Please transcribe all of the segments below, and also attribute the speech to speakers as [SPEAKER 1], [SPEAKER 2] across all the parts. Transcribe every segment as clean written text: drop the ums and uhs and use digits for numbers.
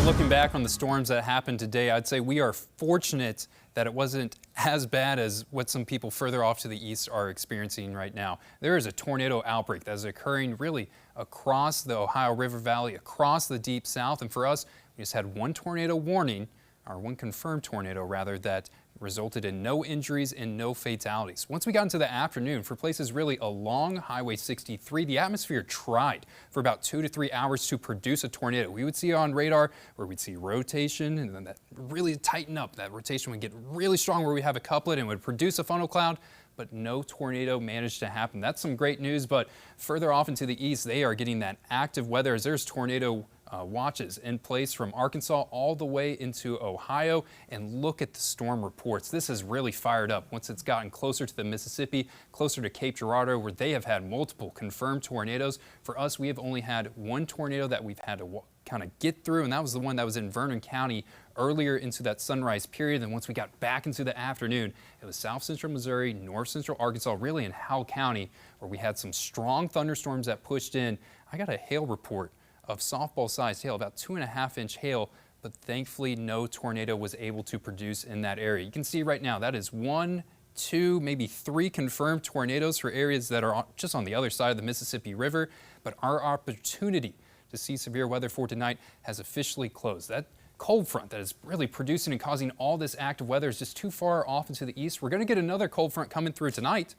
[SPEAKER 1] Looking back on the storms that happened today, I'd say we are fortunate that it wasn't as bad as what some people further off to the east are experiencing right now. There is a tornado outbreak that is occurring really across the Ohio River Valley, across the deep south. And for us, we just had one tornado warning, or one confirmed tornado rather, that resulted in no injuries and no fatalities. Once we got into the afternoon, for places really along Highway 63, the atmosphere tried for about 2 to 3 hours to produce a tornado. We would see on radar where we'd see rotation, and then that really tighten up. That rotation would get really strong where we have a couplet and would produce a funnel cloud, but no tornado managed to happen. That's some great news, but further off into the east, they are getting that active weather as there's tornado watches in place from Arkansas all the way into Ohio. And look at the storm reports. This has really fired up once it's gotten closer to the Mississippi, closer to Cape Girardeau, where they have had multiple confirmed tornadoes. For us, we have only had one tornado that we've had to kind of get through, and that was the one that was in Vernon County earlier into that sunrise period. And once we got back into the afternoon, it was south central Missouri, north central Arkansas, really in Howell County, where we had some strong thunderstorms that pushed in. I got a hail report of softball-sized hail, about 2.5-inch hail, but thankfully no tornado was able to produce in that area. You can see right now that is 1, 2, maybe 3 confirmed tornadoes for areas that are just on the other side of the Mississippi River, but our opportunity to see severe weather for tonight has officially closed. That cold front that is really producing and causing all this active weather is just too far off into the east. We're going to get another cold front coming through tonight.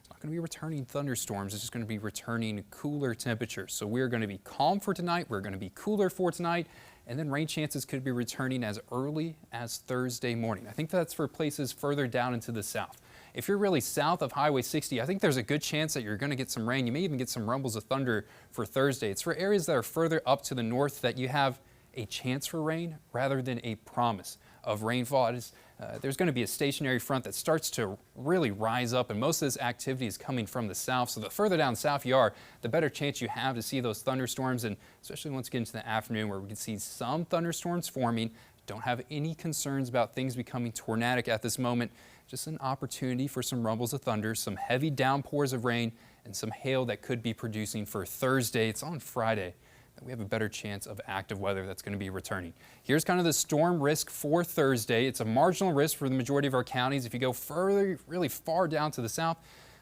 [SPEAKER 1] Not going to be returning thunderstorms. It's just going to be returning cooler temperatures. So we're going to be calm for tonight. We're going to be cooler for tonight. And then rain chances could be returning as early as Thursday morning. I think that's for places further down into the south. If you're really south of Highway 60, I think there's a good chance that you're going to get some rain. You may even get some rumbles of thunder for Thursday. It's for areas that are further up to the north that you have a chance for rain rather than a promise of rainfall. There's going to be a stationary front that starts to really rise up, and most of this activity is coming from the south. So the further down south you are, the better chance you have to see those thunderstorms, and especially once we get into the afternoon where we can see some thunderstorms forming. Don't have any concerns about things becoming tornadic at this moment. Just an opportunity for some rumbles of thunder, some heavy downpours of rain, and some hail that could be producing for Thursday. It's on Friday that we have a better chance of active weather that's going to be returning. Here's kind of the storm risk for Thursday. It's a marginal risk for the majority of our counties. If you go further, really far down to the south,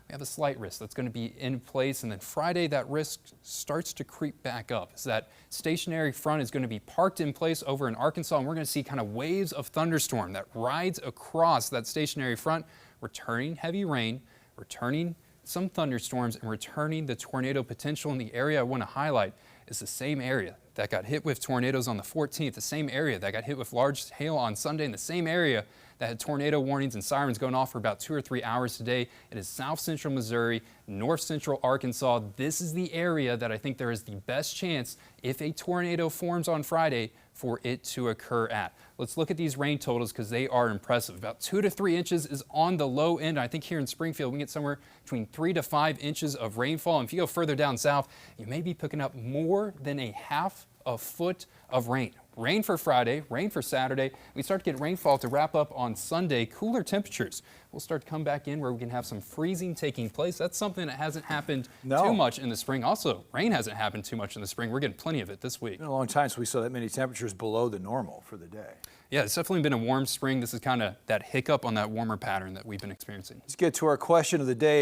[SPEAKER 1] we have a slight risk that's going to be in place. And then Friday, that risk starts to creep back up. So that stationary front is going to be parked in place over in Arkansas, and we're going to see kind of waves of thunderstorm that rides across that stationary front, returning heavy rain, returning some thunderstorms, and returning the tornado potential. In the area I want to highlight is the same area that got hit with tornadoes on the 14th, the same area that got hit with large hail on Sunday, and the same area that had tornado warnings and sirens going off for about 2 or 3 hours today. It is south central Missouri, north central Arkansas. This is the area that I think there is the best chance, if a tornado forms on Friday, for it to occur at. Let's look at these rain totals because they are impressive. About 2 to 3 inches is on the low end. I think here in Springfield, we can get somewhere between 3 to 5 inches of rainfall. And if you go further down south, you may be picking up more than a half a foot of rain. Rain for Friday, rain for Saturday. We start to get rainfall to wrap up on Sunday. Cooler temperatures will start to come back in where we can have some freezing taking place. That's something that hasn't happened too much in the spring. Also, rain hasn't happened too much in the spring. We're getting plenty of it this week.
[SPEAKER 2] It's been a long time since we saw that many temperatures below the normal for the day.
[SPEAKER 1] Yeah, it's definitely been a warm spring. This is kind of that hiccup on that warmer pattern that we've been experiencing.
[SPEAKER 2] Let's get to our question of the day.